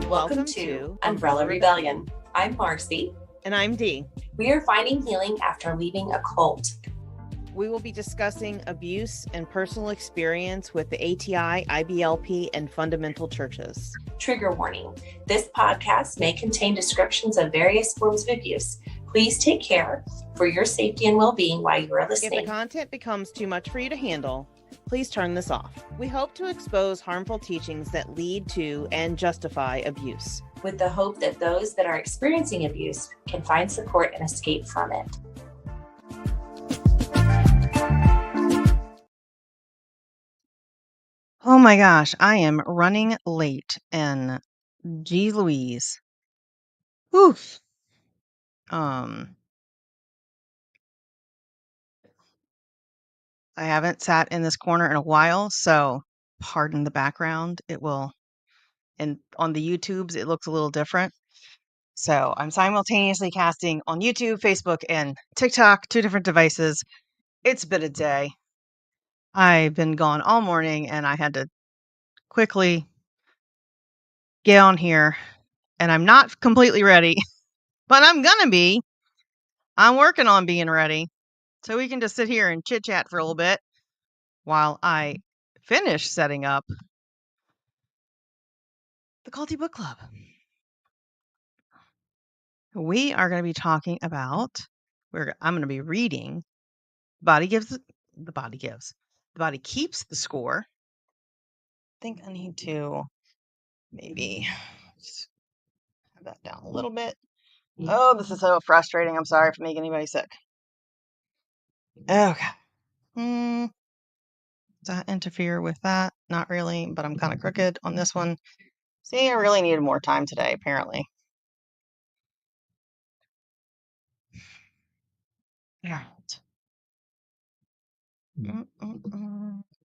Welcome to Umbrella Rebellion. I'm Marcy. And I'm Dee. We are finding healing after leaving a cult. We will be discussing abuse and personal experience with the ATI, IBLP, and fundamental churches. Trigger warning. This podcast may contain descriptions of various forms of abuse. Please take care for your safety and well-being while you are listening. If the content becomes too much for you to handle, please turn this off. We hope to expose harmful teachings that lead to and justify abuse, with the hope that those that are experiencing abuse can find support and escape from it. Oh my gosh, I am running late, and geez Louise. Oof. I haven't sat in this corner in a while, so pardon the background. It will, and on the YouTubes, it looks a little different. So I'm simultaneously casting on YouTube, Facebook, and TikTok, 2 different devices. It's been a day. I've been gone all morning, and I had to quickly get on here, and I'm not completely ready, but I'm gonna be. I'm working on being ready, so we can just sit here and chit chat for a little bit while I finish setting up the Culty Book Club. We are going to be talking about. I'm going to be reading. The body keeps the score. I think I need to maybe just have that down a little bit. Oh, this is so frustrating. I'm sorry for making anybody sick. Okay. Does that interfere with that? Not really, but I'm kind of crooked on this one. See, I really needed more time today, apparently. All right.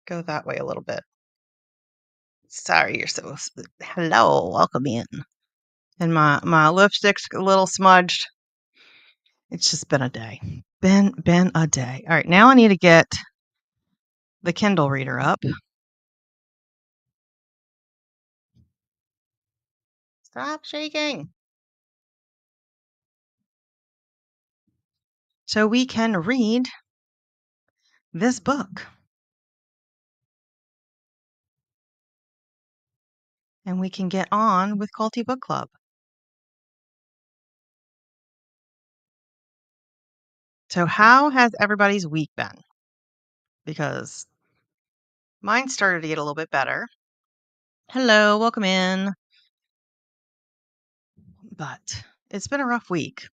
Go that way a little bit. Sorry, you're so. Hello, welcome in. And my lipstick's a little smudged. It's just been a day. Been a day. All right, now I need to get the Kindle reader up. Stop shaking. So we can read this book. And we can get on with Culty Book Club. So how has everybody's week been? Because mine started to get a little bit better. Hello, welcome in. But it's been a rough week.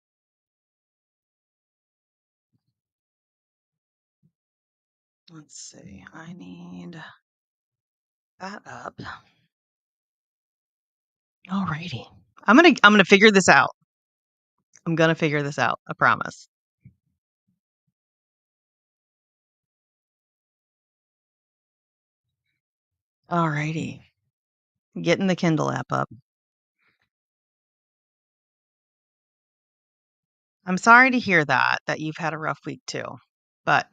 Let's see. I need that up. Alrighty. I'm gonna figure this out. I'm gonna figure this out. I promise. Alrighty. Getting the Kindle app up. I'm sorry to hear that you've had a rough week too, but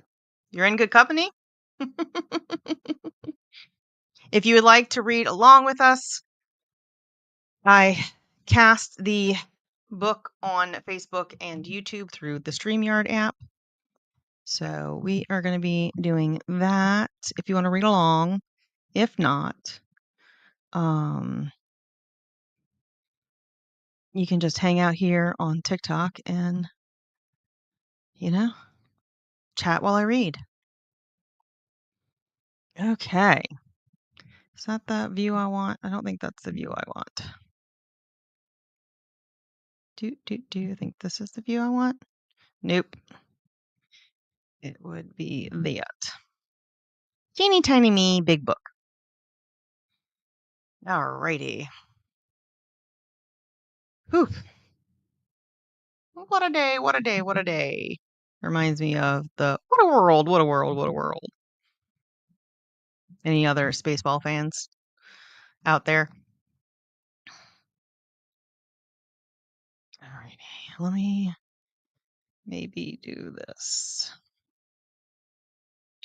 you're in good company. If you would like to read along with us, I cast the book on Facebook and YouTube through the StreamYard app. So we are going to be doing that if you want to read along. If not, you can just hang out here on TikTok and, chat while I read. Okay. Is that the view I want? I don't think that's the view I want. Do you think this is the view I want? Nope. It would be that. Teeny tiny me, big book. Alrighty. Whew. What a day, what a day, what a day. Reminds me of the What a World, what a world, what a world. Any other Spaceball fans out there? Alrighty. Let me maybe do this.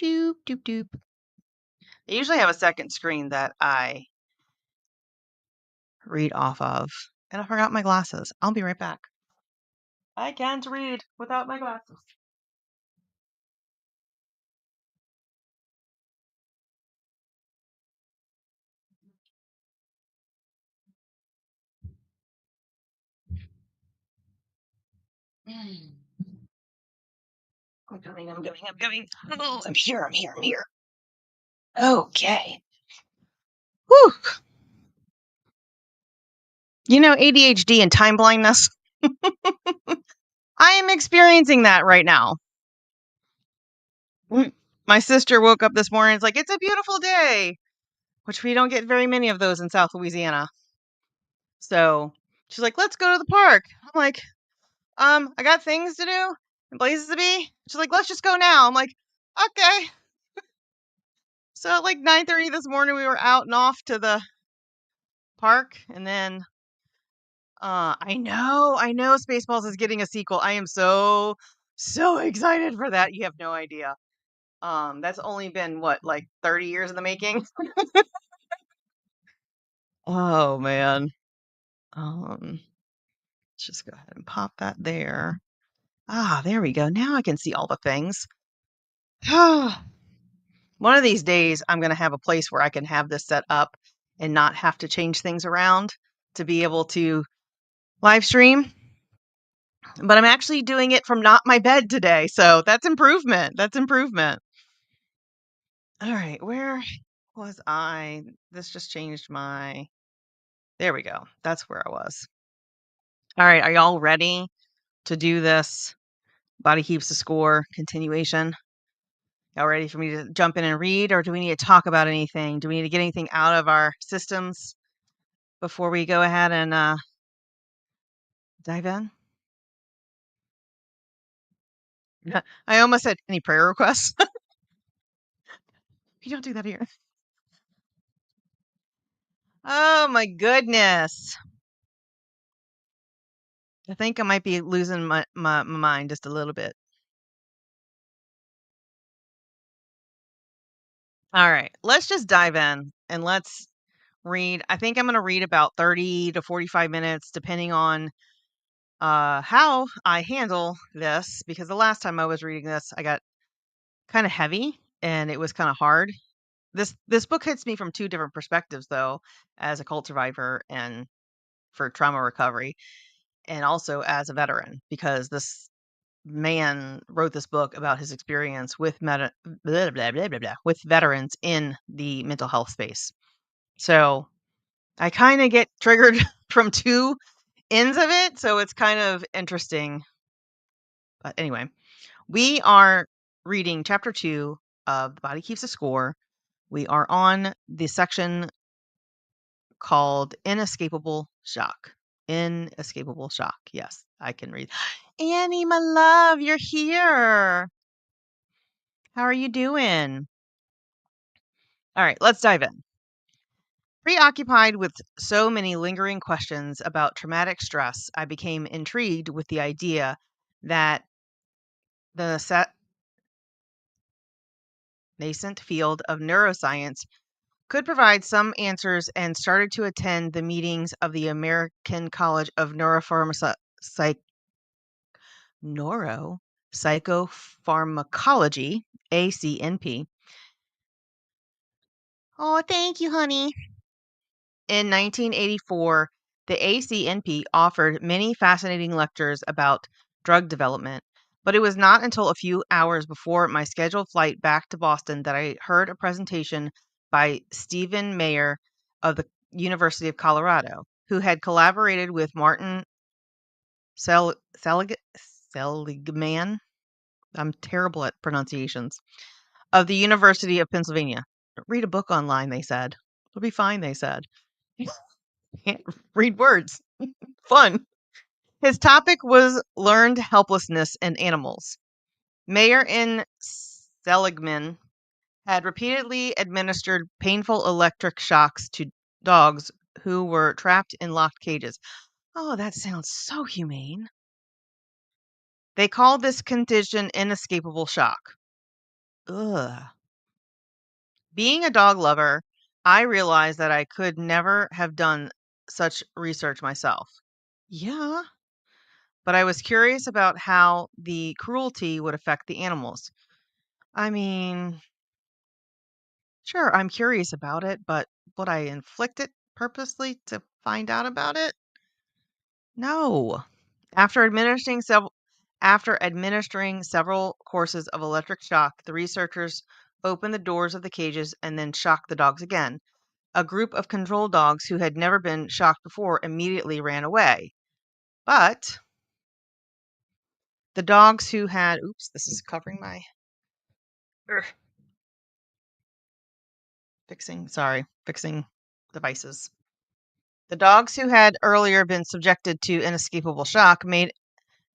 Doop, doop, doop. I usually have a second screen that I read off of. And I forgot my glasses. I'll be right back. I can't read without my glasses. I'm coming. Oh, I'm here. Okay. Whew. You know, ADHD and time blindness. I am experiencing that right now. My sister woke up this morning. It's like, it's a beautiful day, which we don't get very many of those in South Louisiana. So she's like, let's go to the park. I'm like, I got things to do and places to be. She's like, let's just go now. I'm like, okay. So at like 9:30 this morning, we were out and off to the park. And then I know Spaceballs is getting a sequel. I am so excited for that. You have no idea. That's only been what, like 30 years in the making? Oh man. Let's just go ahead and pop that there. Ah, there we go. Now I can see all the things. One of these days, I'm going to have a place where I can have this set up and not have to change things around to be able to live stream. But I'm actually doing it from not my bed today. So that's improvement. All right. Where was I? This just changed my. There we go. That's where I was. All right. Are y'all ready to do this Body Keeps the Score continuation? Y'all ready for me to jump in and read, or do we need to talk about anything? Do we need to get anything out of our systems before we go ahead and dive in? I almost said any prayer requests. You don't do that here. Oh my goodness. I think I might be losing my mind just a little bit. All right, let's just dive in and let's read. I think I'm going to read about 30 to 45 minutes, depending on how I handle this, because the last time I was reading this, I got kind of heavy and it was kind of hard. This book hits me from two different perspectives, though, as a cult survivor and for trauma recovery, and also as a veteran, because this man wrote this book about his experience with with veterans in the mental health space. So I kind of get triggered from two ends of it, so it's kind of interesting. But anyway, we are reading chapter 2 of The Body Keeps a Score. We are on the section called Inescapable Shock. Inescapable Shock. Yes, I can read. Annie, my love, you're here. How are you doing? All right, let's dive in. Preoccupied with so many lingering questions about traumatic stress, I became intrigued with the idea that the nascent field of neuroscience could provide some answers, and started to attend the meetings of the American College of Neuropsychopharmacology, ACNP. Oh, thank you, honey. In 1984, the ACNP offered many fascinating lectures about drug development, but it was not until a few hours before my scheduled flight back to Boston that I heard a presentation by Stephen Mayer of the University of Colorado, who had collaborated with Martin Seligman. I'm terrible at pronunciations. Of the University of Pennsylvania. Read a book online, they said. It'll be fine, they said. Can't read words. Fun. His topic was learned helplessness in animals. Mayer and Seligman had repeatedly administered painful electric shocks to dogs who were trapped in locked cages. Oh, that sounds so humane. They called this condition inescapable shock. Ugh. Being a dog lover, I realized that I could never have done such research myself. Yeah, but I was curious about how the cruelty would affect the animals. I mean, sure, I'm curious about it, but would I inflict it purposely to find out about it? No. After administering several courses of electric shock, the researchers opened the doors of the cages and then shocked the dogs again. A group of control dogs who had never been shocked before immediately ran away. But the dogs who had, oops, this is covering my Ugh. Fixing devices. The dogs who had earlier been subjected to inescapable shock made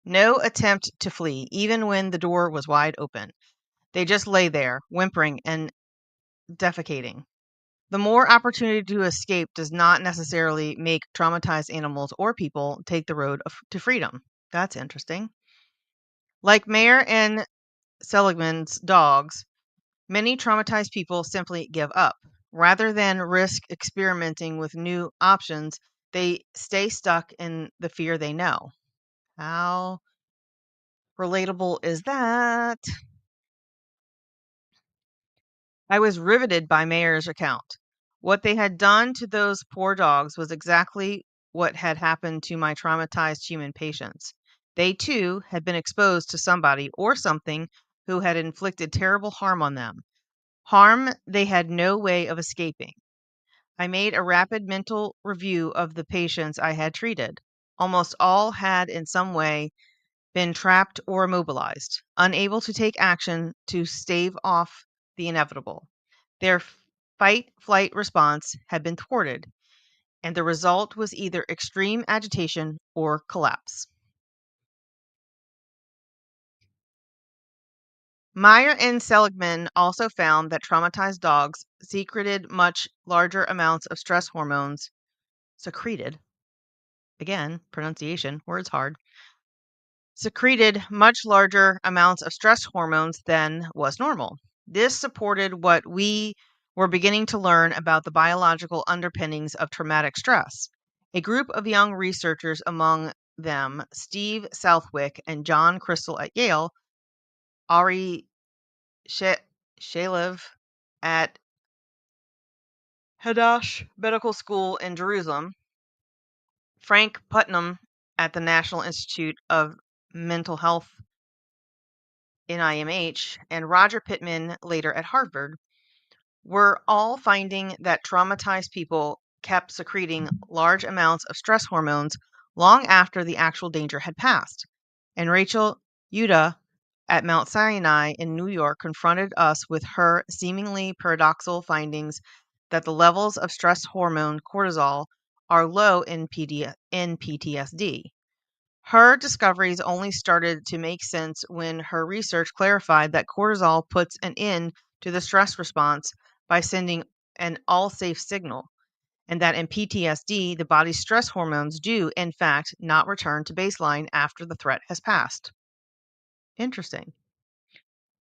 no attempt to flee, even when the door was wide open. They just lay there, whimpering and defecating. The more opportunity to escape does not necessarily make traumatized animals or people take the road to freedom. That's interesting. Like Mayer and Seligman's dogs, many traumatized people simply give up. Rather than risk experimenting with new options, they stay stuck in the fear they know. How relatable is that? I was riveted by Mayer's account. What they had done to those poor dogs was exactly what had happened to my traumatized human patients. They too had been exposed to somebody or something who had inflicted terrible harm on them, harm they had no way of escaping. I made a rapid mental review of the patients I had treated. Almost all had in some way been trapped or immobilized, unable to take action to stave off the inevitable. Their fight flight response had been thwarted, and the result was either extreme agitation or collapse. Meyer and Seligman also found that traumatized dogs secreted much larger amounts of stress hormones, secreted, again, pronunciation, words hard, secreted much larger amounts of stress hormones than was normal. This supported what we were beginning to learn about the biological underpinnings of traumatic stress. A group of young researchers, among them Steve Southwick and John Crystal at Yale, Ari Shalev at Hadash Medical School in Jerusalem, Frank Putnam at the National Institute of Mental Health NIMH, and Roger Pittman later at Harvard, were all finding that traumatized people kept secreting large amounts of stress hormones long after the actual danger had passed. And Rachel Yuda at Mount Sinai in New York confronted us with her seemingly paradoxical findings that the levels of stress hormone cortisol are low in PTSD. Her discoveries only started to make sense when her research clarified that cortisol puts an end to the stress response by sending an all safe signal, and that in PTSD, the body's stress hormones do, in fact, not return to baseline after the threat has passed. Interesting.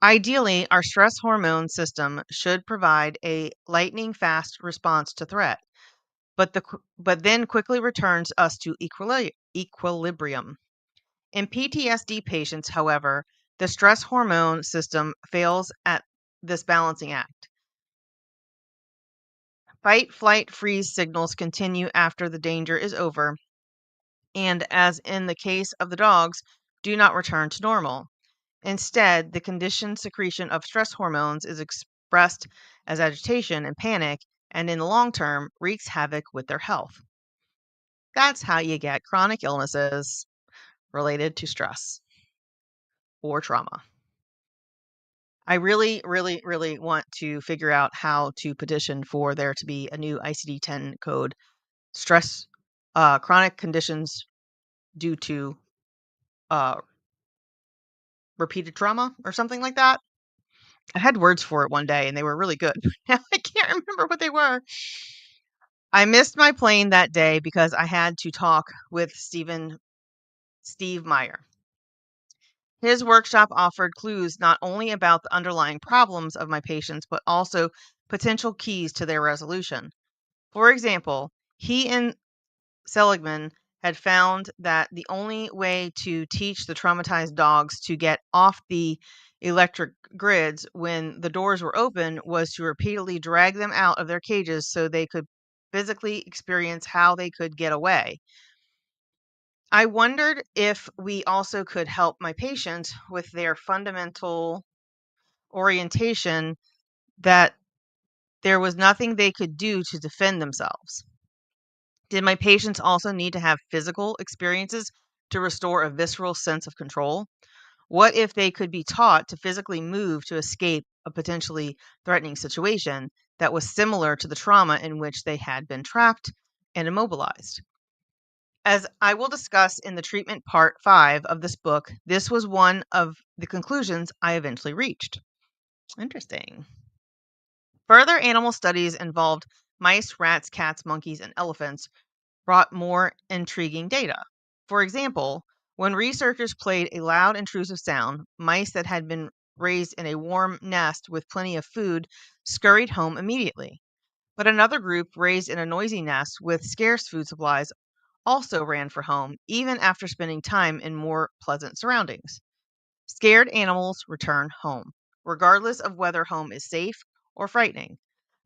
Ideally, our stress hormone system should provide a lightning fast response to threat, but then quickly returns us to equilibrium. In PTSD patients, however, the stress hormone system fails at this balancing act. Fight, flight, freeze signals continue after the danger is over, and as in the case of the dogs, do not return to normal. Instead, the conditioned secretion of stress hormones is expressed as agitation and panic, and in the long term, wreaks havoc with their health. That's how you get chronic illnesses related to stress or trauma. I really, really, really want to figure out how to petition for there to be a new ICD-10 code, stress, chronic conditions due to uh, repeated trauma or something like that. I had words for it one day and they were really good. Now I can't remember what they were. I missed my plane that day because I had to talk with Steve Meyer. His workshop offered clues not only about the underlying problems of my patients, but also potential keys to their resolution. For example, he Seligman had found that the only way to teach the traumatized dogs to get off the electric grids when the doors were open was to repeatedly drag them out of their cages so they could physically experience how they could get away. I wondered if we also could help my patients with their fundamental orientation that there was nothing they could do to defend themselves. Did my patients also need to have physical experiences to restore a visceral sense of control? What if they could be taught to physically move to escape a potentially threatening situation that was similar to the trauma in which they had been trapped and immobilized? As I will discuss in the treatment part 5 of this book, this was one of the conclusions I eventually reached. Interesting. Further animal studies involved mice, rats, cats, monkeys, and elephants brought more intriguing data. For example, when researchers played a loud, intrusive sound, mice that had been raised in a warm nest with plenty of food scurried home immediately. But another group raised in a noisy nest with scarce food supplies also ran for home, even after spending time in more pleasant surroundings. Scared animals return home, regardless of whether home is safe or frightening.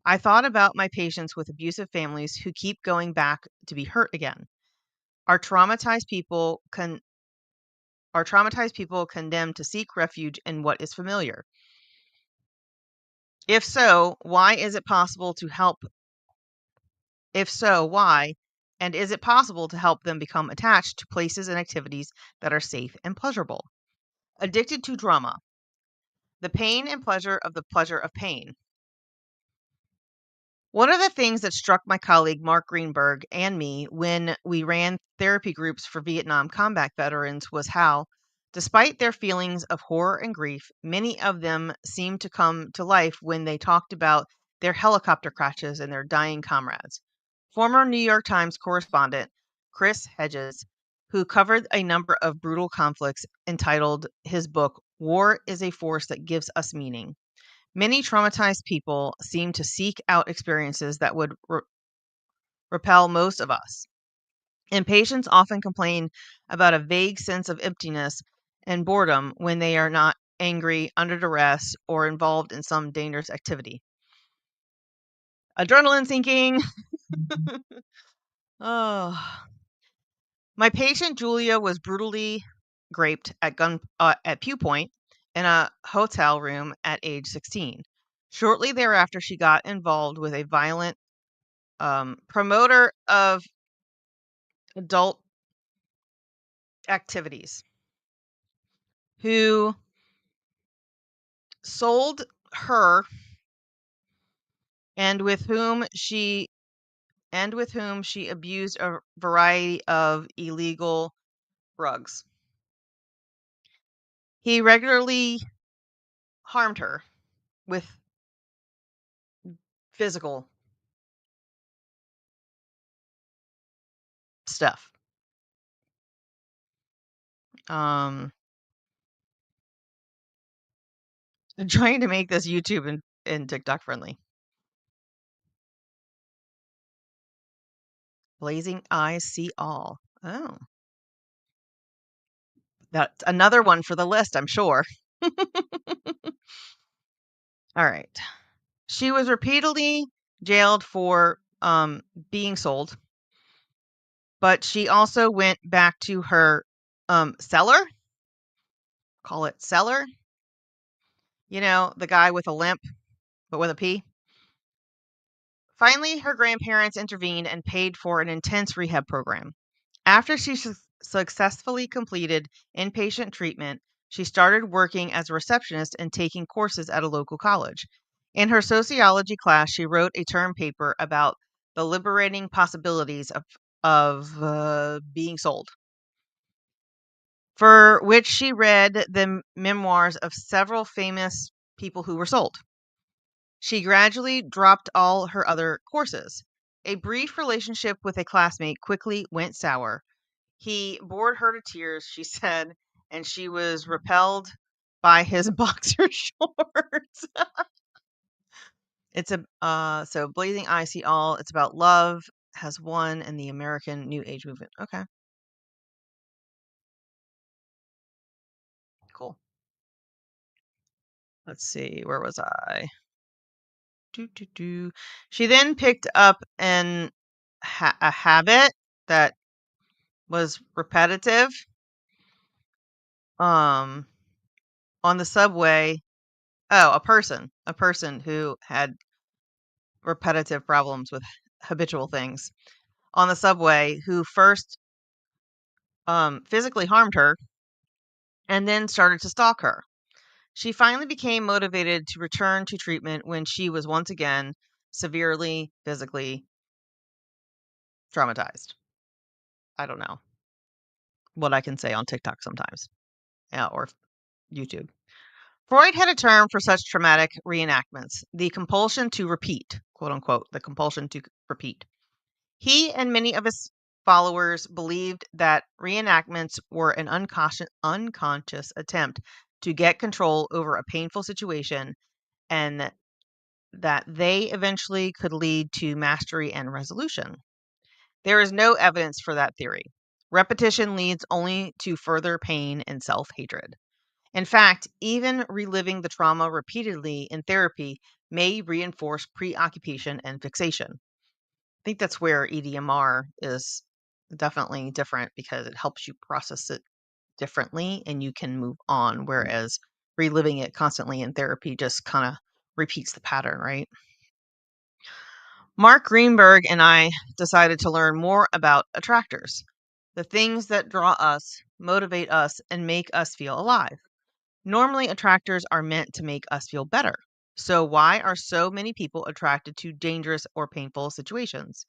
I thought about my patients with abusive families who keep going back to be hurt again. Are traumatized people condemned to seek refuge in what is familiar? If so, why is it possible to help? If so, why? And is it possible to help them become attached to places and activities that are safe and pleasurable? Addicted to drama. The pain and pleasure of the pleasure of pain. One of the things that struck my colleague Mark Greenberg and me when we ran therapy groups for Vietnam combat veterans was how, despite their feelings of horror and grief, many of them seemed to come to life when they talked about their helicopter crashes and their dying comrades. Former New York Times correspondent Chris Hedges, who covered a number of brutal conflicts, entitled his book, War is a Force That Gives Us Meaning. Many traumatized people seem to seek out experiences that would repel most of us. And patients often complain about a vague sense of emptiness and boredom when they are not angry, under duress, or involved in some dangerous activity. Adrenaline sinking. Oh. My patient Julia was brutally raped at Pew Point in a hotel room at age 16. Shortly thereafter, she got involved with a violent promoter of adult activities who sold her and with whom she abused a variety of illegal drugs. He regularly harmed her with physical stuff. I'm trying to make this YouTube and TikTok friendly. Blazing eyes see all. Oh. That's another one for the list, I'm sure. All right. She was repeatedly jailed for being sold, but she also went back to her cellar. Call it cellar. You know, the guy with a limp, but with a P. Finally, her grandparents intervened and paid for an intense rehab program. After she successfully completed inpatient treatment, she started working as a receptionist and taking courses at a local college. In her sociology class, she wrote a term paper about the liberating possibilities of being sold, for which she read the memoirs of several famous people who were sold. She gradually dropped all her other courses. A brief relationship with a classmate quickly went sour. He bored her to tears, she said, and she was repelled by his boxer shorts. It's so Blazing I See All. It's about love, has won in the American New Age movement. Okay. Cool. Let's see, where was I? She then picked up a habit that was repetitive. On the subway. Oh, a person who had repetitive problems with habitual things on the subway, who first physically harmed her and then started to stalk her. She finally became motivated to return to treatment when she was once again severely physically traumatized. I don't know what I can say on TikTok sometimes, or YouTube. Freud had a term for such traumatic reenactments: the compulsion to repeat, quote unquote, the compulsion to repeat. He and many of his followers believed that reenactments were an unconscious attempt to get control over a painful situation, and that they eventually could lead to mastery and resolution. There is no evidence for that theory. Repetition leads only to further pain and self hatred. In fact, even reliving the trauma repeatedly in therapy may reinforce preoccupation and fixation. I think that's where EDMR is definitely different, because it helps you process it differently and you can move on, whereas reliving it constantly in therapy just kind of repeats the pattern, right? Mark Greenberg and I decided to learn more about attractors, the things that draw us, motivate us, and make us feel alive. Normally, attractors are meant to make us feel better. So, why are so many people attracted to dangerous or painful situations?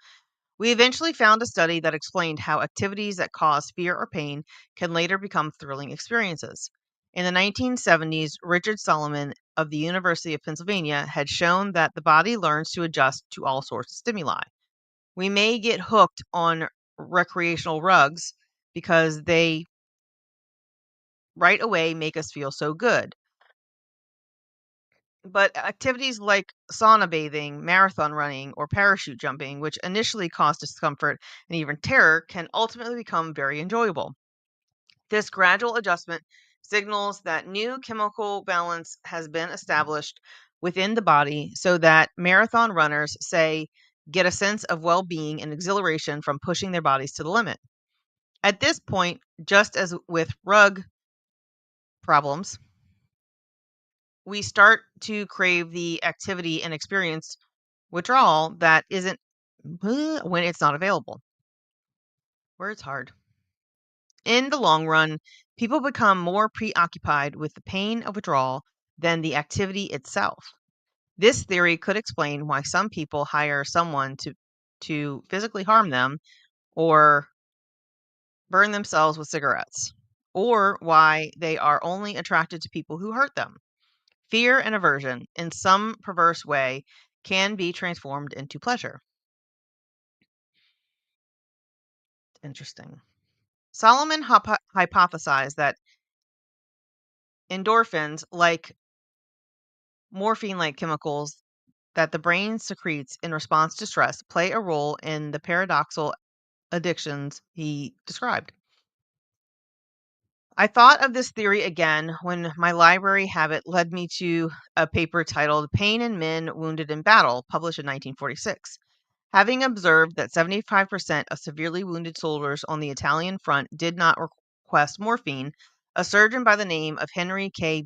We eventually found a study that explained how activities that cause fear or pain can later become thrilling experiences. In the 1970s, Richard Solomon of the University of Pennsylvania had shown that the body learns to adjust to all sorts of stimuli. We may get hooked on recreational rugs because they right away make us feel so good. But activities like sauna bathing, marathon running, or parachute jumping, which initially cause discomfort and even terror, can ultimately become very enjoyable. This gradual adjustment signals that new chemical balance has been established within the body, so that marathon runners, say, get a sense of well being and exhilaration from pushing their bodies to the limit. At this point, just as with rug problems, we start to crave the activity and experience withdrawal that isn't when it's not available. Words hard. In the long run, people become more preoccupied with the pain of withdrawal than the activity itself. This theory could explain why some people hire someone to physically harm them or burn themselves with cigarettes, or why they are only attracted to people who hurt them. Fear and aversion, in some perverse way, can be transformed into pleasure. Interesting. Solomon hypothesized that endorphins, like morphine-like chemicals that the brain secretes in response to stress, play a role in the paradoxical addictions he described. I thought of this theory again when my library habit led me to a paper titled Pain in Men Wounded in Battle, published in 1946. Having observed that 75% of severely wounded soldiers on the Italian front did not request morphine, a surgeon by the name of Henry K.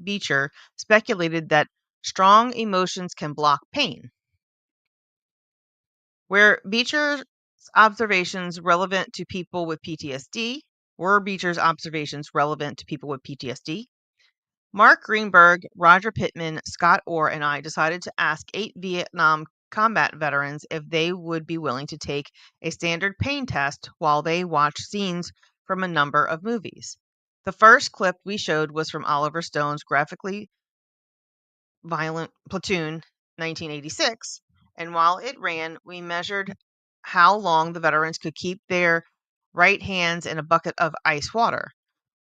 Beecher speculated that strong emotions can block pain. Were Beecher's observations relevant to people with PTSD? Mark Greenberg, Roger Pittman, Scott Orr, and I decided to ask 8 Vietnam combat veterans if they would be willing to take a standard pain test while they watched scenes from a number of movies. The first clip we showed was from Oliver Stone's graphically violent Platoon, 1986, and while it ran, we measured how long the veterans could keep their right hands in a bucket of ice water.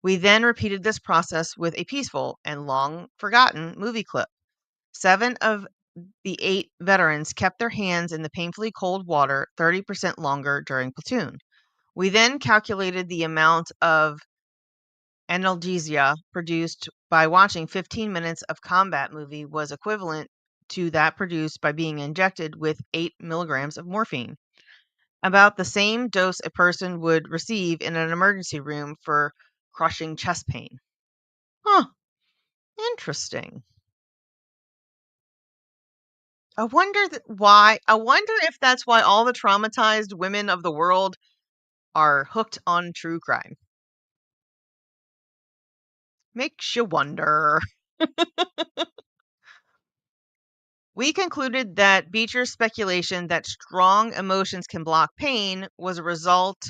We then repeated this process with a peaceful and long forgotten movie clip. 7 of the 8 veterans kept their hands in the painfully cold water 30% longer during platoon. We then calculated the amount of analgesia produced by watching 15 minutes of combat movie was equivalent to that produced by being injected with 8 milligrams of morphine, about the same dose a person would receive in an emergency room for crushing chest pain. Huh, interesting. I wonder if that's why all the traumatized women of the world are hooked on true crime. Makes you wonder. We concluded that Beecher's speculation that strong emotions can block pain was a result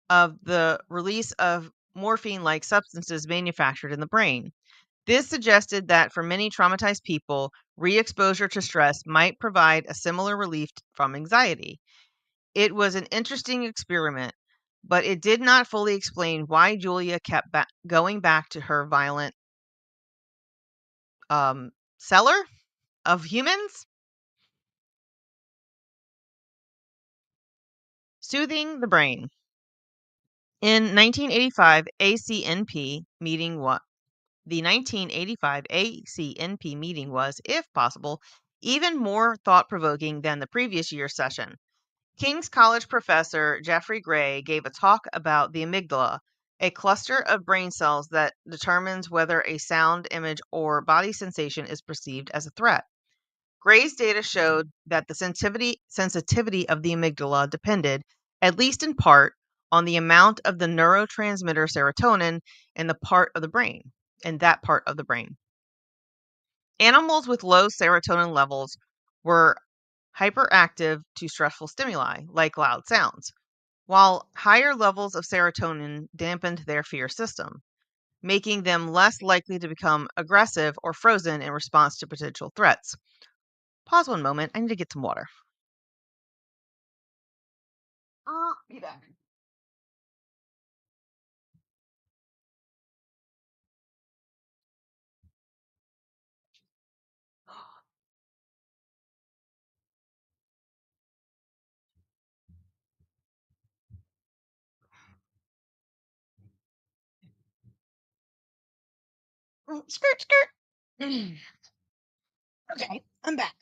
of the release of morphine-like substances manufactured in the brain. This suggested that for many traumatized people, re-exposure to stress might provide a similar relief from anxiety. It was an interesting experiment, but it did not fully explain why Julia kept going back to her violent cellar of humans. Soothing the brain. In 1985 ACNP meeting what the 1985 ACNP meeting was, if possible, even more thought-provoking than the previous year's session. King's College professor Jeffrey Gray gave a talk about the amygdala, a cluster of brain cells that determines whether a sound, image, or body sensation is perceived as a threat. Gray's data showed that the sensitivity of the amygdala depended, at least in part, on the amount of the neurotransmitter serotonin in that part of the brain. Animals with low serotonin levels were hyperactive to stressful stimuli, like loud sounds, while higher levels of serotonin dampened their fear system, making them less likely to become aggressive or frozen in response to potential threats. Pause one moment. I need to get some water. I'll be back. Skirt, skirt. Okay, I'm back.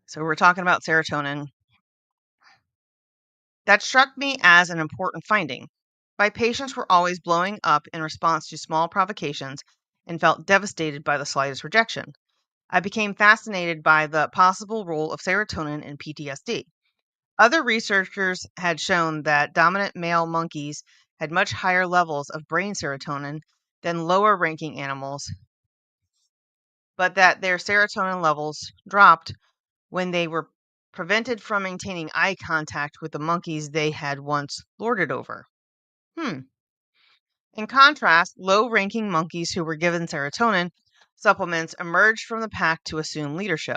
So we're talking about serotonin. That struck me as an important finding. My patients were always blowing up in response to small provocations and felt devastated by the slightest rejection. I became fascinated by the possible role of serotonin in PTSD. Other researchers had shown that dominant male monkeys had much higher levels of brain serotonin than lower ranking animals, but that their serotonin levels dropped when they were prevented from maintaining eye contact with the monkeys they had once lorded over. In contrast, low ranking monkeys who were given serotonin supplements emerged from the pack to assume leadership.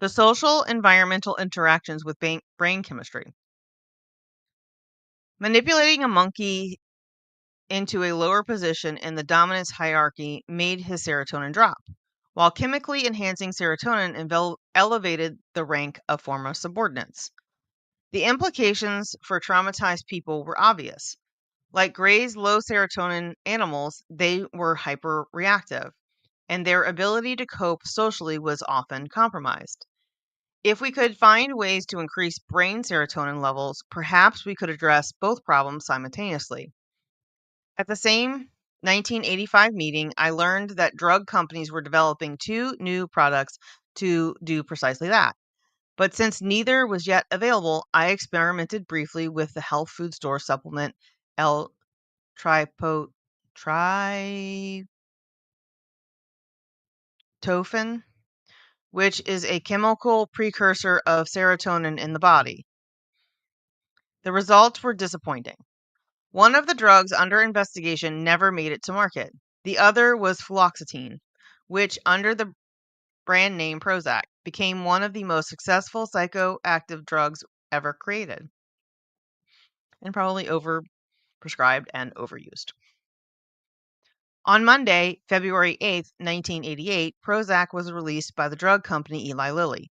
The social environmental interactions with brain chemistry. Manipulating a monkey into a lower position in the dominance hierarchy made his serotonin drop, while chemically enhancing serotonin elevated the rank of former subordinates. The implications for traumatized people were obvious. Like Gray's low serotonin animals, they were hyperreactive, and their ability to cope socially was often compromised. If we could find ways to increase brain serotonin levels, perhaps we could address both problems simultaneously. At the same 1985 meeting, I learned that drug companies were developing 2 new products to do precisely that. But since neither was yet available, I experimented briefly with the health food store supplement L-tryptophan, which is a chemical precursor of serotonin in the body. The results were disappointing. One of the drugs under investigation never made it to market. The other was fluoxetine, which, under the brand name Prozac, became one of the most successful psychoactive drugs ever created, and probably overprescribed and overused. On Monday, February 8th, 1988, Prozac was released by the drug company Eli Lilly.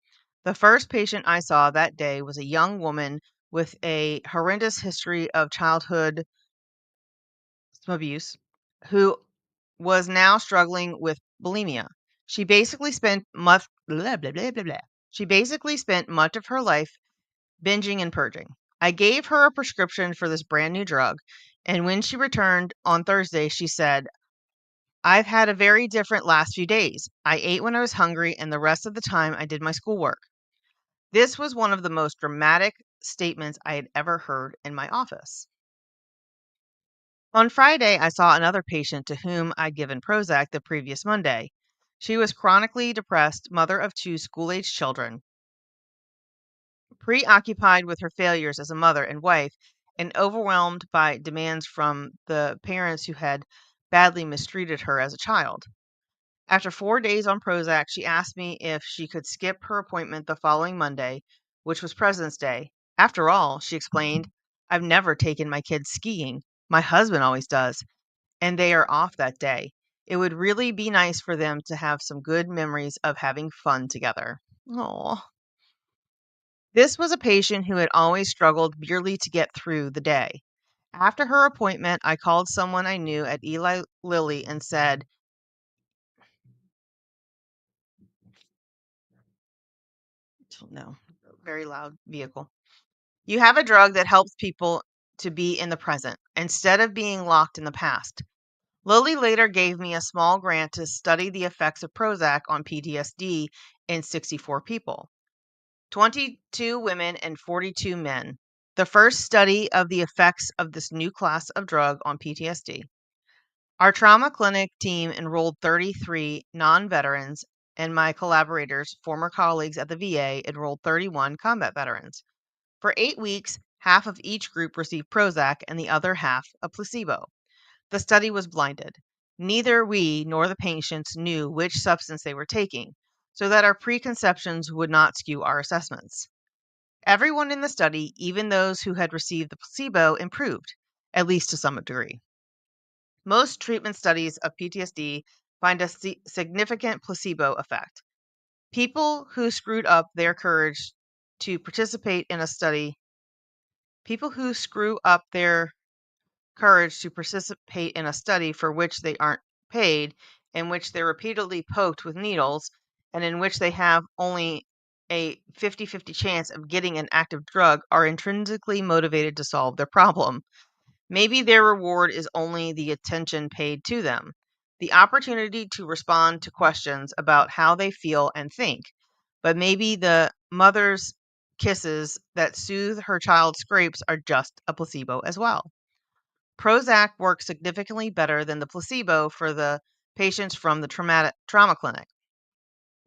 The first patient I saw that day was a young woman with a horrendous history of childhood abuse who was now struggling with bulimia. She basically spent much blah, blah, blah, blah, blah. She basically spent much of her life binging and purging. I gave her a prescription for this brand new drug, and when she returned on Thursday, she said, "I've had a very different last few days. I ate when I was hungry, and the rest of the time I did my schoolwork." This was one of the most dramatic statements I had ever heard in my office. On Friday, I saw another patient to whom I'd given Prozac the previous Monday. She was chronically depressed, mother of 2 school-aged children, preoccupied with her failures as a mother and wife, and overwhelmed by demands from the parents who had badly mistreated her as a child. After 4 days on Prozac, she asked me if she could skip her appointment the following Monday, which was President's Day. After all, she explained, "I've never taken my kids skiing. My husband always does, and they are off that day. It would really be nice for them to have some good memories of having fun together." Oh. This was a patient who had always struggled merely to get through the day. After her appointment, I called someone I knew at Eli Lilly and said, no, very loud vehicle. "You have a drug that helps people to be in the present instead of being locked in the past." Lilly later gave me a small grant to study the effects of Prozac on PTSD in 64 people, 22 women and 42 men. The first study of the effects of this new class of drug on PTSD. Our trauma clinic team enrolled 33 non veterans, and my collaborators, former colleagues at the VA, enrolled 31 combat veterans. For 8 weeks, half of each group received Prozac and the other half a placebo. The study was blinded. Neither we nor the patients knew which substance they were taking, so that our preconceptions would not skew our assessments. Everyone in the study, even those who had received the placebo, improved, at least to some degree. Most treatment studies of PTSD find a significant placebo effect. People who screwed up their courage to participate in a study, people who screw up their courage to participate in a study for which they aren't paid, in which they're repeatedly poked with needles, and in which they have only a 50-50 chance of getting an active drug, are intrinsically motivated to solve their problem. Maybe their reward is only the attention paid to them, the opportunity to respond to questions about how they feel and think. But maybe the mother's kisses that soothe her child's scrapes are just a placebo as well. Prozac worked significantly better than the placebo for the patients from the trauma clinic.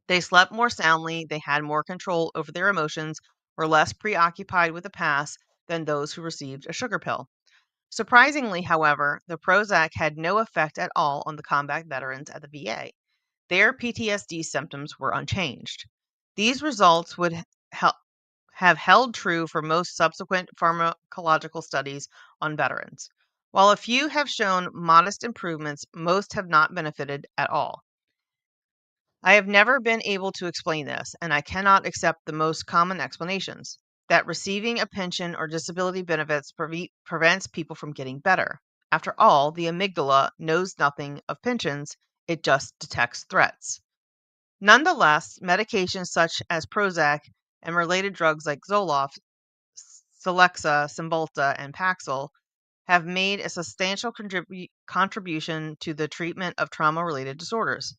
They slept more soundly, they had more control over their emotions, were less preoccupied with the past than those who received a sugar pill. Surprisingly, however, the Prozac had no effect at all on the combat veterans at the VA. Their PTSD symptoms were unchanged. These results would have held true for most subsequent pharmacological studies on veterans. While a few have shown modest improvements, most have not benefited at all. I have never been able to explain this, and I cannot accept the most common explanations that receiving a pension or disability benefits prevents people from getting better. After all, the amygdala knows nothing of pensions, it just detects threats. Nonetheless, medications such as Prozac and related drugs like Zoloft, Celexa, Cymbalta, and Paxil have made a substantial contribution to the treatment of trauma-related disorders.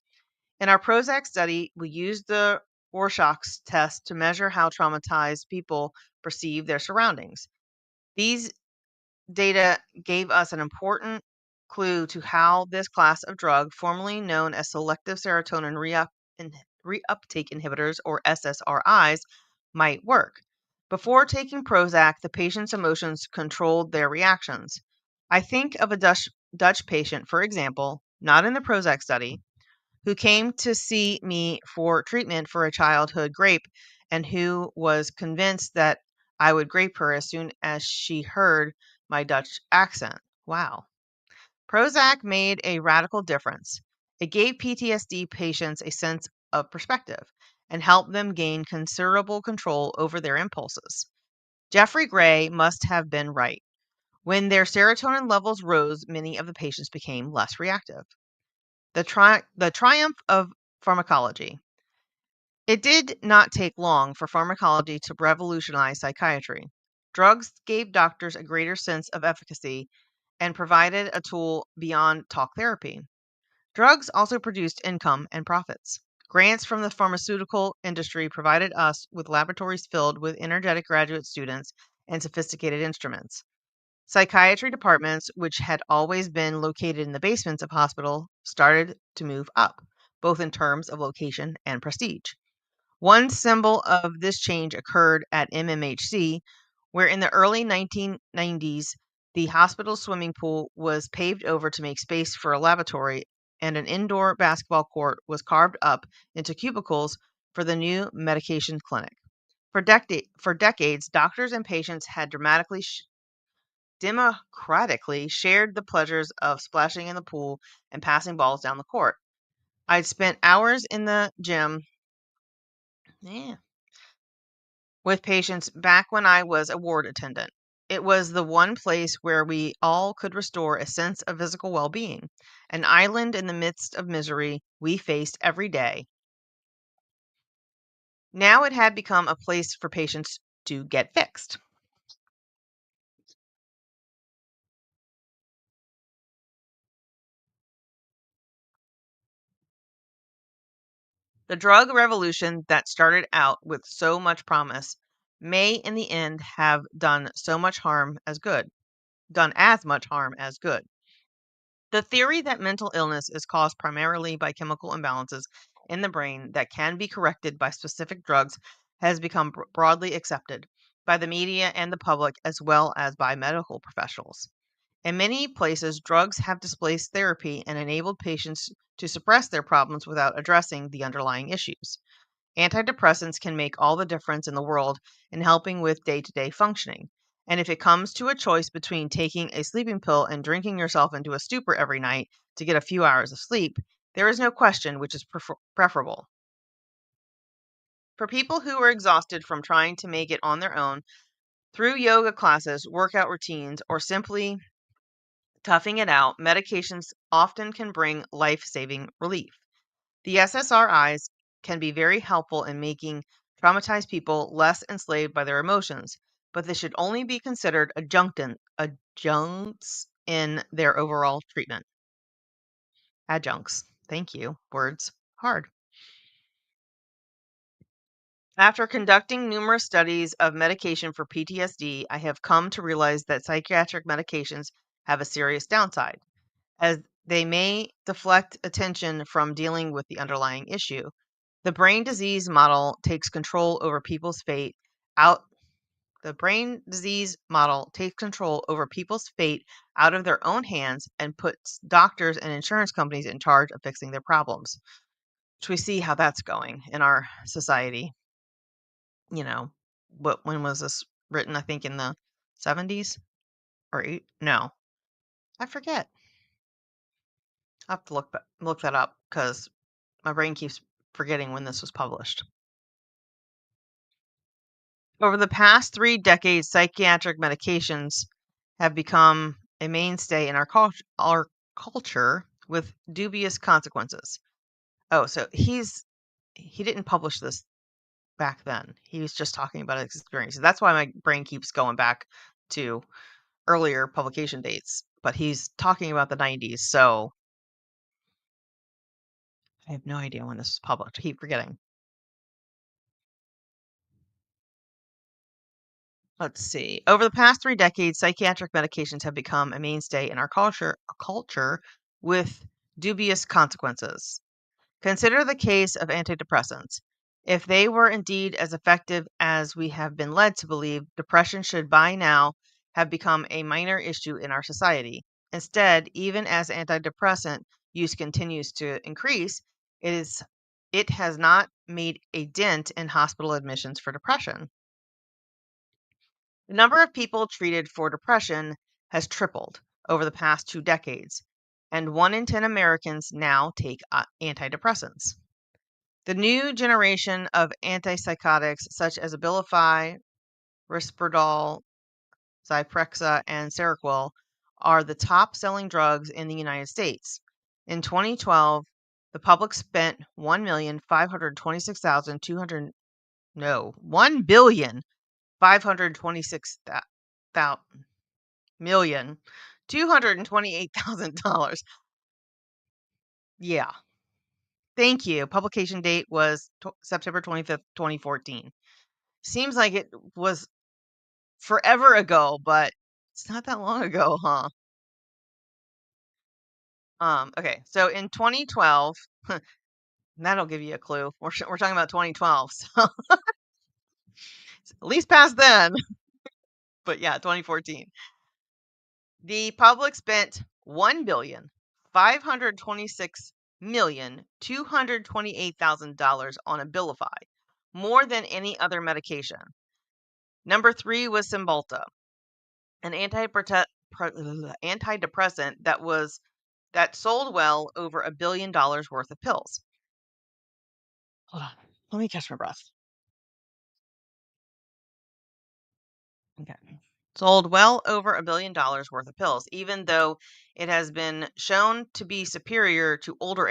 In our Prozac study, we used the Rorschach test to measure how traumatized people perceive their surroundings. These data gave us an important clue to how this class of drug, formerly known as selective serotonin reuptake inhibitors, or SSRIs, might work. Before taking Prozac, the patient's emotions controlled their reactions. I think of a Dutch patient, for example, not in the Prozac study, who came to see me for treatment for a childhood grape and who was convinced that I would grape her as soon as she heard my Dutch accent. Wow. Prozac made a radical difference. It gave PTSD patients a sense of perspective and helped them gain considerable control over their impulses. Jeffrey Gray must have been right. When their serotonin levels rose, many of the patients became less reactive. The triumph of pharmacology. It did not take long for pharmacology to revolutionize psychiatry. Drugs gave doctors a greater sense of efficacy and provided a tool beyond talk therapy. Drugs also produced income and profits. Grants from the pharmaceutical industry provided us with laboratories filled with energetic graduate students and sophisticated instruments. Psychiatry departments, which had always been located in the basements of hospital, started to move up, both in terms of location and prestige. One symbol of this change occurred at MMHC, where in the early 1990s, the hospital swimming pool was paved over to make space for a lavatory, and an indoor basketball court was carved up into cubicles for the new medication clinic. For decades, doctors and patients had democratically shared the pleasures of splashing in the pool and passing balls down the court. I'd spent hours in the gym with patients back when I was a ward attendant. It was the one place where we all could restore a sense of physical well being, an island in the midst of misery we faced every day. Now it had become a place for patients to get fixed. The drug revolution that started out with so much promise may in the end have done as much harm as good. The theory that mental illness is caused primarily by chemical imbalances in the brain that can be corrected by specific drugs has become broadly accepted by the media and the public as well as by medical professionals. In many places, drugs have displaced therapy and enabled patients to suppress their problems without addressing the underlying issues. Antidepressants can make all the difference in the world in helping with day to day functioning. And if it comes to a choice between taking a sleeping pill and drinking yourself into a stupor every night to get a few hours of sleep, there is no question which is preferable. For people who are exhausted from trying to make it on their own, through yoga classes, workout routines, or simply toughing it out, medications often can bring life saving relief. The SSRIs can be very helpful in making traumatized people less enslaved by their emotions, but they should only be considered adjuncts in their overall treatment. Adjuncts. Thank you. Words hard. After conducting numerous studies of medication for PTSD, I have come to realize that psychiatric medications have a serious downside, as they may deflect attention from dealing with the underlying issue. The brain disease model takes control over people's fate out the brain disease model takes control over people's fate out of their own hands and puts doctors and insurance companies in charge of fixing their problems. Which we see how that's going in our society. You know, when was this written? I think in the 70s or no, I forget. I have to look that up because my brain keeps forgetting when this was published. Over the past 3 decades, psychiatric medications have become a mainstay in our culture with dubious consequences. Oh, so he didn't publish this back then. He was just talking about his experiences. That's why my brain keeps going back to earlier publication dates. But he's talking about the 90s, so I have no idea when this was published. I keep forgetting. Let's see. Over the past 3 decades, psychiatric medications have become a mainstay in our culture with dubious consequences. Consider the case of antidepressants. If they were indeed as effective as we have been led to believe, depression should by now have become a minor issue in our society. Instead, even as antidepressant use continues to increase, it has not made a dent in hospital admissions for depression. The number of people treated for depression has tripled over the past 2 decades, and 1 in 10 Americans now take antidepressants. The new generation of antipsychotics, such as Abilify, Risperdal, Zyprexa, and Seroquel, are the top-selling drugs in the United States. In 2012, the public spent $1,526,200 no, $1,526,228,000. Yeah. Thank you. Publication date was September 25th, 2014. Seems like it was forever ago, but it's not that long ago, huh? Okay. So in 2012, that'll give you a clue. We're talking about 2012, so at least past then. But yeah, 2014. The public spent $1,526,228,000 on Abilify, more than any other medication. Number 3 was Cymbalta, an antidepressant that sold well over $1 billion worth of pills. Hold on, let me catch my breath. Okay. Sold well over $1 billion worth of pills, even though it has been shown to be superior to older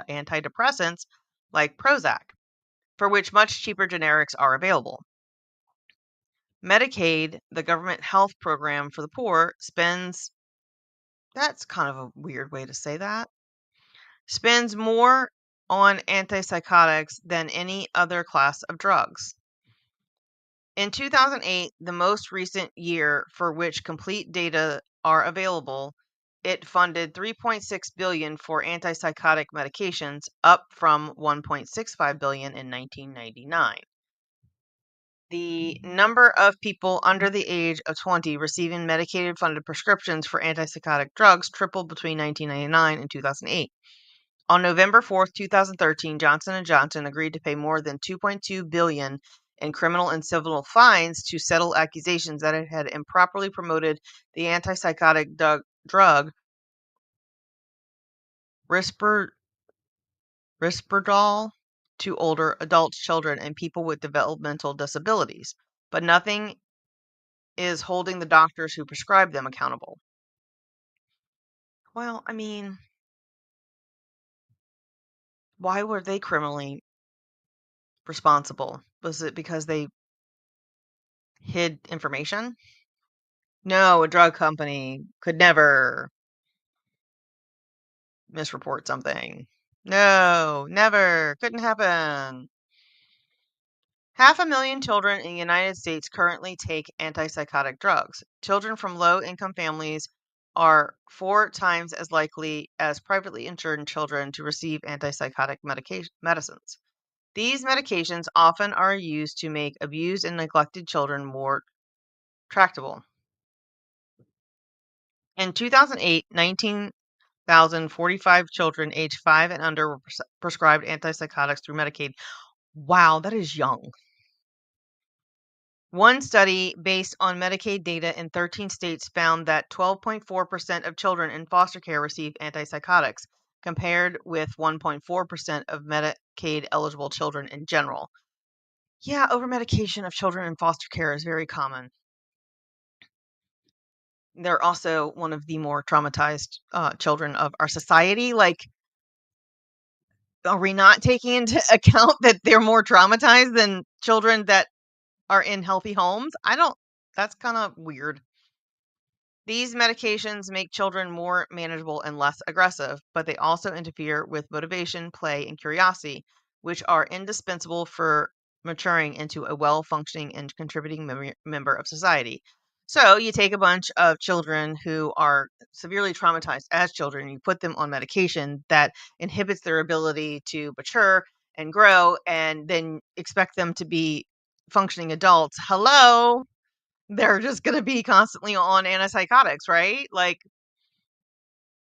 antidepressants like Prozac, for which much cheaper generics are available. Medicaid, the government health program for the poor, that's kind of a weird way to say that, spends more on antipsychotics than any other class of drugs. In 2008, the most recent year for which complete data are available, it funded $3.6 billion for antipsychotic medications, up from $1.65 billion in 1999. The number of people under the age of 20 receiving Medicaid-funded prescriptions for antipsychotic drugs tripled between 1999 and 2008. On November 4th, 2013, Johnson & Johnson agreed to pay more than $2.2 billion in criminal and civil fines to settle accusations that it had improperly promoted the antipsychotic drug Risperdal to older adults, children, and people with developmental disabilities. But nothing is holding the doctors who prescribe them accountable. Well, I mean, why were they criminally responsible? Was it because they hid information? No, a drug company could never misreport something. No, never. Couldn't happen. 500,000 children in the United States currently take antipsychotic drugs. Children from low-income families are 4 times as likely as privately insured children to receive antipsychotic medicines. These medications often are used to make abused and neglected children more tractable. In 2008, 19,045 children aged 5 and under were prescribed antipsychotics through Medicaid. Wow, that is young. One study based on Medicaid data in 13 states found that 12.4% of children in foster care received antipsychotics, compared with 1.4% of Medicaid eligible children in general. Yeah, over-medication of children in foster care is very common. They're also one of the more traumatized children of our society. Like, are we not taking into account that they're more traumatized than children that are in healthy homes? That's kind of weird. These medications make children more manageable and less aggressive, but they also interfere with motivation, play, and curiosity, which are indispensable for maturing into a well-functioning and contributing member of society. So you take a bunch of children who are severely traumatized as children, you put them on medication that inhibits their ability to mature and grow, and then expect them to be functioning adults. Hello? they're just going to be constantly on antipsychotics, right? Like,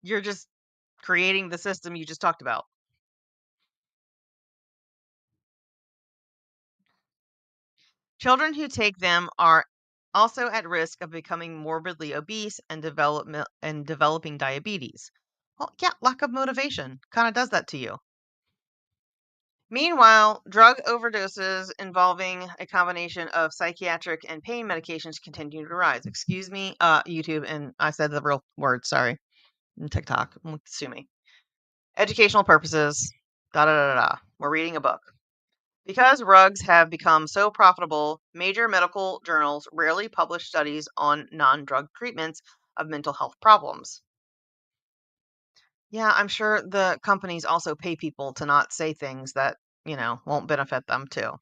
you're just creating the system you just talked about. Children who take them are also at risk of becoming morbidly obese and developing diabetes. Well, yeah, lack of motivation kind of does that to you. Meanwhile, drug overdoses involving a combination of psychiatric and pain medications continue to rise. Excuse me, YouTube, and I said the real word, sorry. And TikTok, sue me. Educational purposes, da da da da. We're reading a book. Because drugs have become so profitable, major medical journals rarely publish studies on non drug treatments of mental health problems. Yeah, I'm sure the companies also pay people to not say things that, won't benefit them too.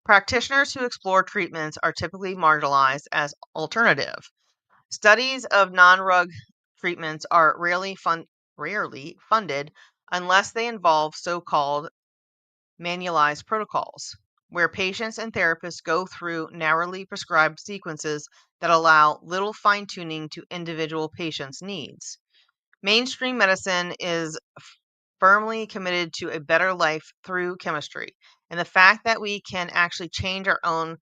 Practitioners who explore treatments are typically marginalized as alternative. Studies of non-drug treatments are rarely funded unless they involve so-called manualized protocols, where patients and therapists go through narrowly prescribed sequences that allow little fine-tuning to individual patients' needs. Mainstream medicine is firmly committed to a better life through chemistry, and the fact that we can actually change our own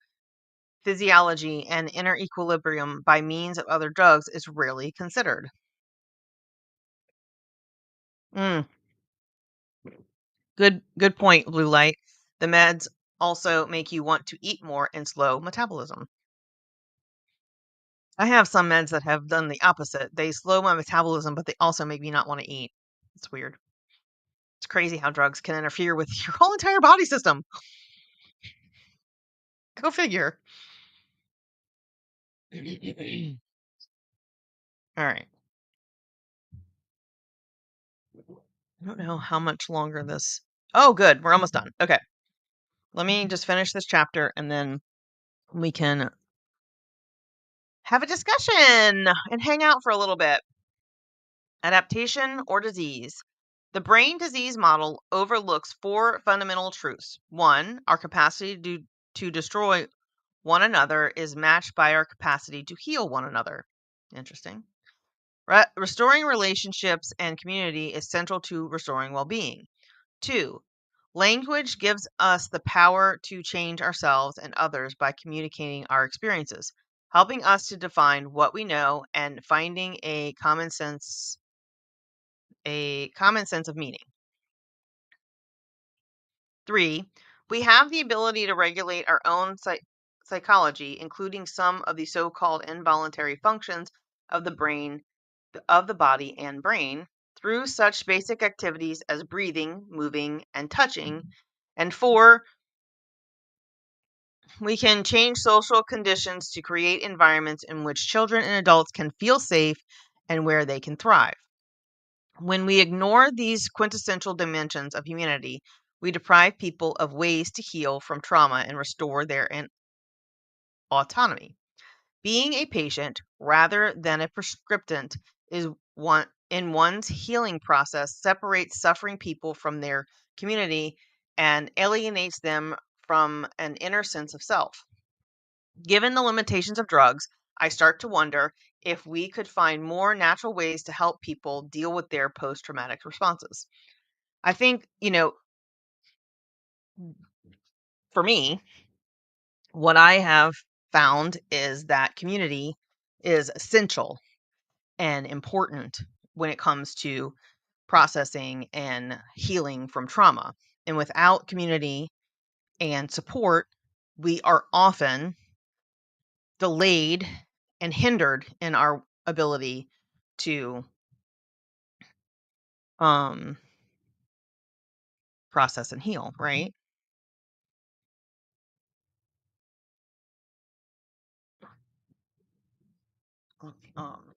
physiology and inner equilibrium by means of other drugs is rarely considered. Mm, good point, blue light. The meds also make you want to eat more and slow metabolism. I have some meds that have done the opposite. They slow my metabolism, but they also make me not want to eat. It's weird. It's crazy how drugs can interfere with your whole entire body system. Go figure. All right. I don't know how much longer this. Oh, good. We're almost done. Okay. Let me just finish this chapter and then we can have a discussion and hang out for a little bit. Adaptation or disease. The brain disease model overlooks four fundamental truths. One, our capacity to destroy one another is matched by our capacity to heal one another. Interesting. Restoring relationships and community is central to restoring well being. Two, language gives us the power to change ourselves and others by communicating our experiences, helping us to define what we know and finding a common sense of meaning. Three, we have the ability to regulate our own psychology, including some of the so-called involuntary functions of the brain, of the body and brain, through such basic activities as breathing, moving, and touching. And four, we can change social conditions to create environments in which children and adults can feel safe and where they can thrive. When we ignore these quintessential dimensions of humanity, we deprive people of ways to heal from trauma and restore their autonomy. Being a patient rather than a prescriptant is one in one's healing process separates suffering people from their community and alienates them from an inner sense of self. Given the limitations of drugs, I start to wonder if we could find more natural ways to help people deal with their post traumatic responses. I think, for me, what I have found is that community is essential and important when it comes to processing and healing from trauma. And without community and support, we are often delayed and hindered in our ability to um process and heal, right? Um,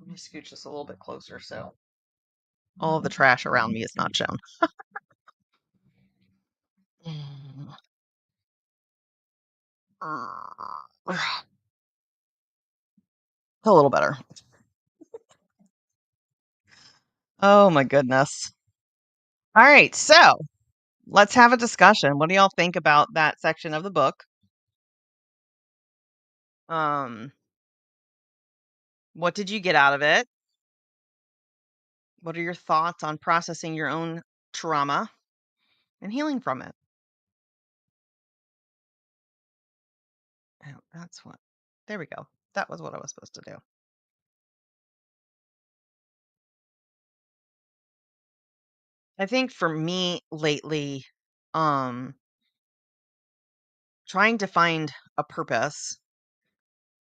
let me scooch this a little bit closer so all of the trash around me is not shown. Mm. A little better. Oh my goodness. All right, so let's have a discussion. What do y'all think about that section of the book? What did you get out of it? What are your thoughts on processing your own trauma and healing from it? Oh, that's what. There we go. That was what I was supposed to do. I think for me lately, um, trying to find a purpose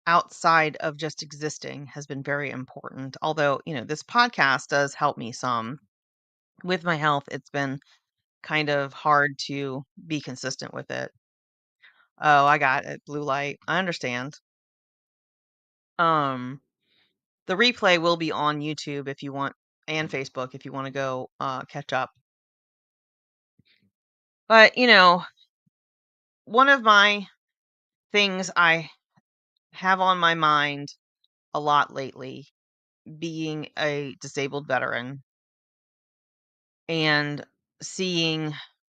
outside of just existing has been very important. Although, this podcast does help me some with my health. It's been kind of hard to be consistent with it. Oh, I got it. Blue light. I understand. Um, the replay will be on YouTube if you want, and Facebook if you want to go catch up. But, one of my things I have on my mind a lot lately, being a disabled veteran and seeing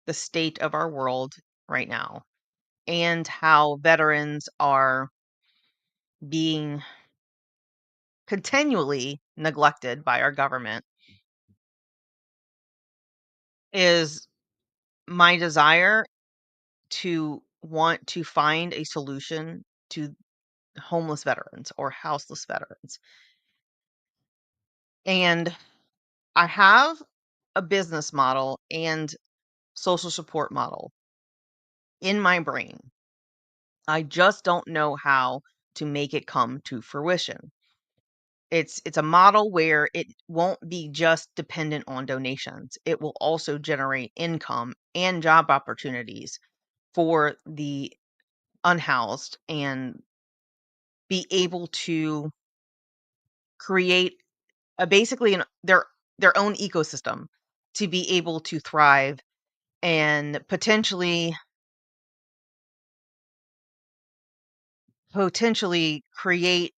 the state of our world right now and how veterans are being continually neglected by our government is my desire to want to find a solution to homeless veterans or houseless veterans. And I have a business model and social support model in my brain. I just don't know how to make it come to fruition. It's a model where it won't be just dependent on donations. It will also generate income and job opportunities for the unhoused and be able to create basically their own ecosystem to be able to thrive and potentially create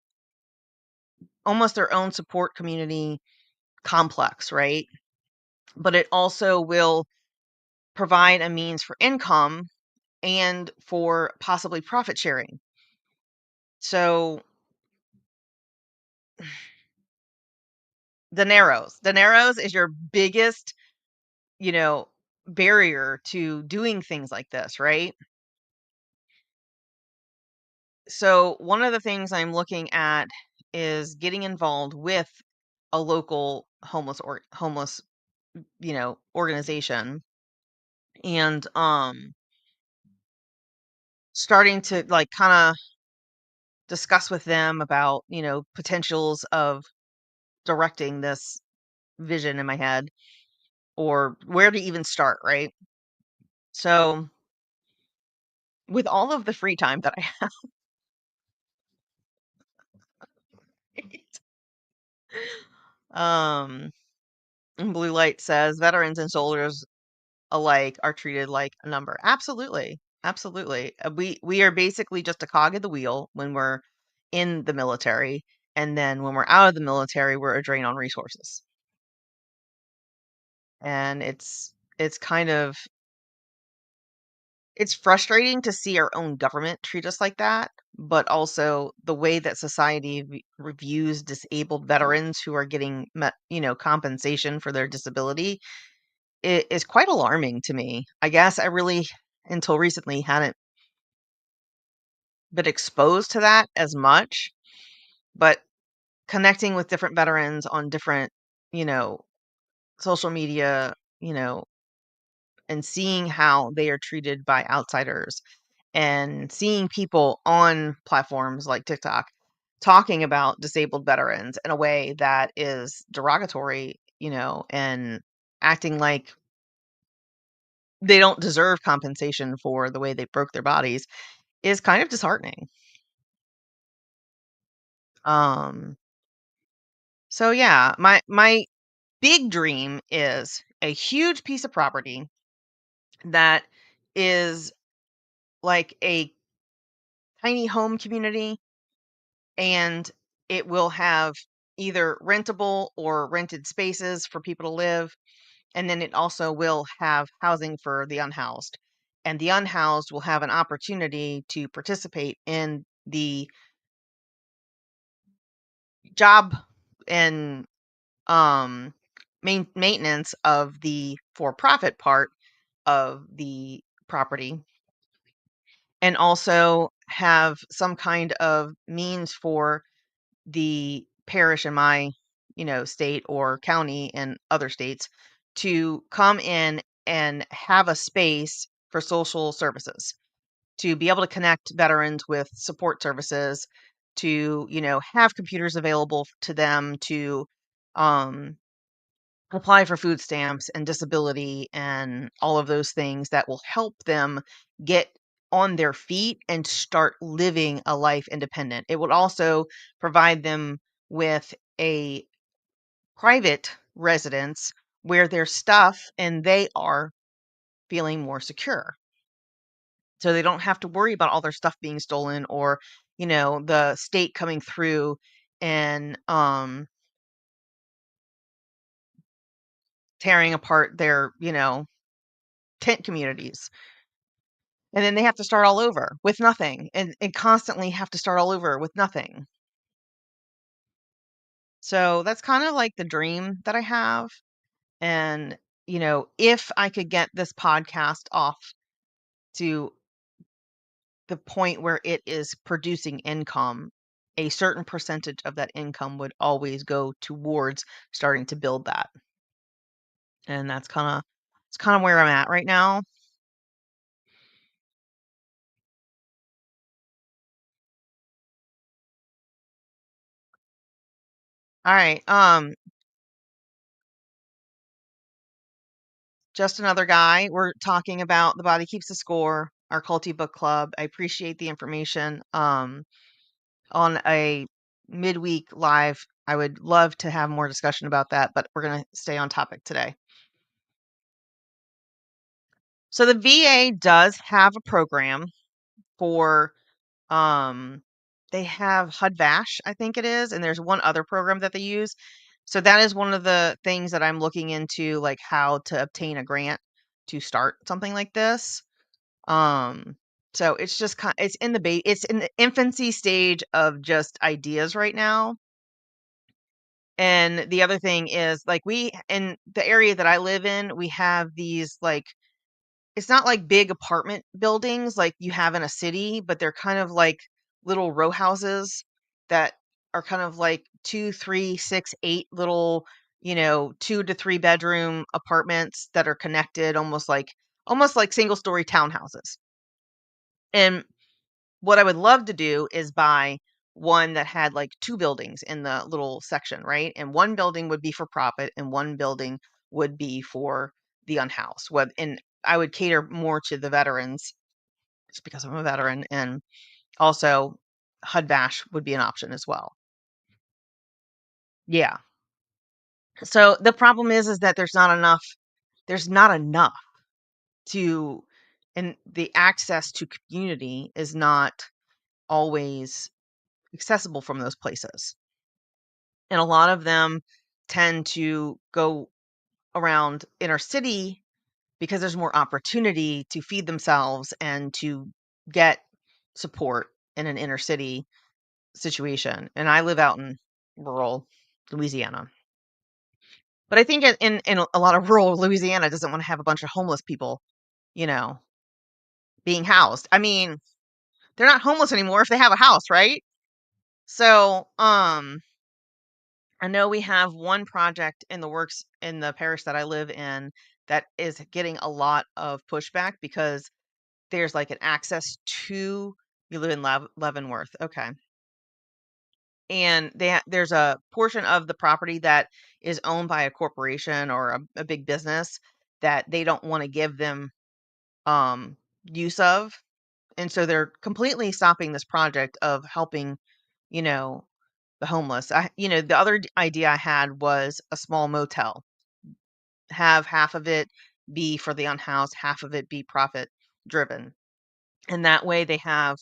almost their own support community complex, right? But it also will provide a means for income and for possibly profit sharing. So the narrows is your biggest, you know, barrier to doing things like this, right? So one of the things I'm looking at is getting involved with a local homeless, organization and starting to like kind of discuss with them about, potentials of directing this vision in my head or where to even start, right? So with all of the free time that I have, um, and Blue Light says veterans and soldiers alike are treated like a number. Absolutely. Absolutely. We are basically just a cog of the wheel when we're in the military, and then when we're out of the military, we're a drain on resources. And it's kind of it's frustrating to see our own government treat us like that, but also the way that society reviews disabled veterans who are getting compensation for their disability is quite alarming to me. I guess I really until recently hadn't been exposed to that as much, but connecting with different veterans on different, you know, social media, and seeing how they are treated by outsiders and seeing people on platforms like TikTok talking about disabled veterans in a way that is derogatory, and acting like they don't deserve compensation for the way they broke their bodies is kind of disheartening. Um, so yeah, my big dream is a huge piece of property that is like a tiny home community, and it will have either rentable or rented spaces for people to live, and then it also will have housing for the unhoused, and the unhoused will have an opportunity to participate in the job and maintenance of the for-profit part of the property, and also have some kind of means for the parish in my, state or county and other states to come in and have a space for social services, to be able to connect veterans with support services, to, have computers available to them to um, apply for food stamps and disability and all of those things that will help them get on their feet and start living a life independent. It would also provide them with a private residence where their stuff and they are feeling more secure. So they don't have to worry about all their stuff being stolen, or, the state coming through and tearing apart their, tent communities. And then they have to start all over with nothing, and constantly have to start all over with nothing. So that's kind of like the dream that I have. And, if I could get this podcast off to the point where it is producing income, a certain percentage of that income would always go towards starting to build that. And it's kind of where I'm at right now. All right. Just another guy. We're talking about The Body Keeps the Score, our Culty book club. I appreciate the information. On a midweek live, I would love to have more discussion about that, but we're going to stay on topic today. So the VA does have a program for they have HUD-VASH, I think it is, and there's one other program that they use. So that is one of the things that I'm looking into, like how to obtain a grant to start something like this. Um, so it's just it's in the infancy stage of just ideas right now. And the other thing is, like, we in the area that I live in, we have these, like, it's not like big apartment buildings like you have in a city, but they're kind of like little row houses that are kind of like 2, 3, 6, 8 little, 2 to 3 bedroom apartments that are connected, almost like single story townhouses. And what I would love to do is buy one that had like 2 buildings in the little section, right? And one building would be for profit and one building would be for the unhoused. And I would cater more to the veterans just because I'm a veteran, and also HUD-VASH would be an option as well. Yeah. So the problem is that there's not enough to, and the access to community is not always accessible from those places. And a lot of them tend to go around inner city because there's more opportunity to feed themselves and to get support in an inner city situation. And I live out in rural Louisiana. But I think in a lot of rural Louisiana doesn't want to have a bunch of homeless people, you know, being housed. I mean, they're not homeless anymore if they have a house, right? So, I know we have one project in the works in the parish that I live in that is getting a lot of pushback because there's like an access to, you live in Leavenworth, okay. And there's a portion of the property that is owned by a corporation or a big business that they don't want to give them use of. And so they're completely stopping this project of helping, you know, the homeless. The other idea I had was a small motel, have half of it be for the unhoused, half of it be profit driven. And that way they have,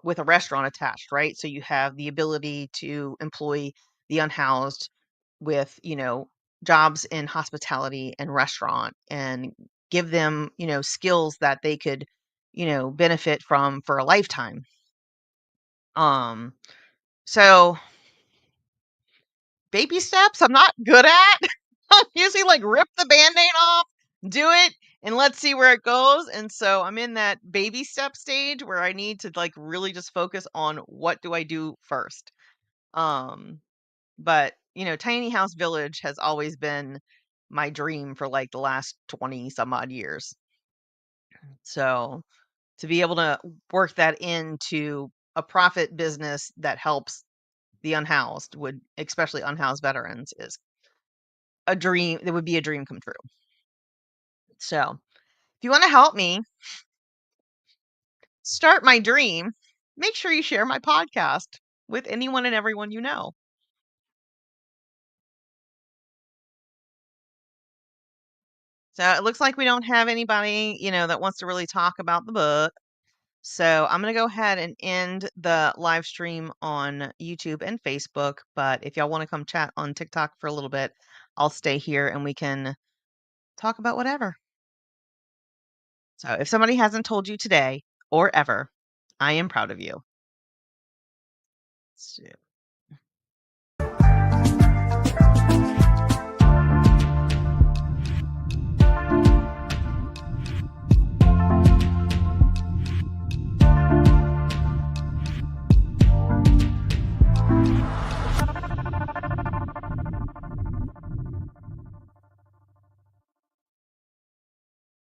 with a restaurant attached, right? So you have the ability to employ the unhoused with, jobs in hospitality and restaurant, and give them, skills that they could, benefit from for a lifetime. Um, so baby steps I'm not good at. I'm usually like rip the band-aid off, do it, and let's see where it goes. And so I'm in that baby step stage where I need to like really just focus on what do I do first. Um, but Tiny House Village has always been my dream for like the last 20 some odd years. So to be able to work that into a profit business that helps the unhoused would especially unhoused veterans is a dream. It would be a dream come true. So if you want to help me start my dream, make sure you share my podcast with anyone and everyone you know. So it looks like we don't have anybody, that wants to really talk about the book. So I'm going to go ahead and end the live stream on YouTube and Facebook. But if y'all want to come chat on TikTok for a little bit, I'll stay here and we can talk about whatever. So if somebody hasn't told you today or ever, I am proud of you. So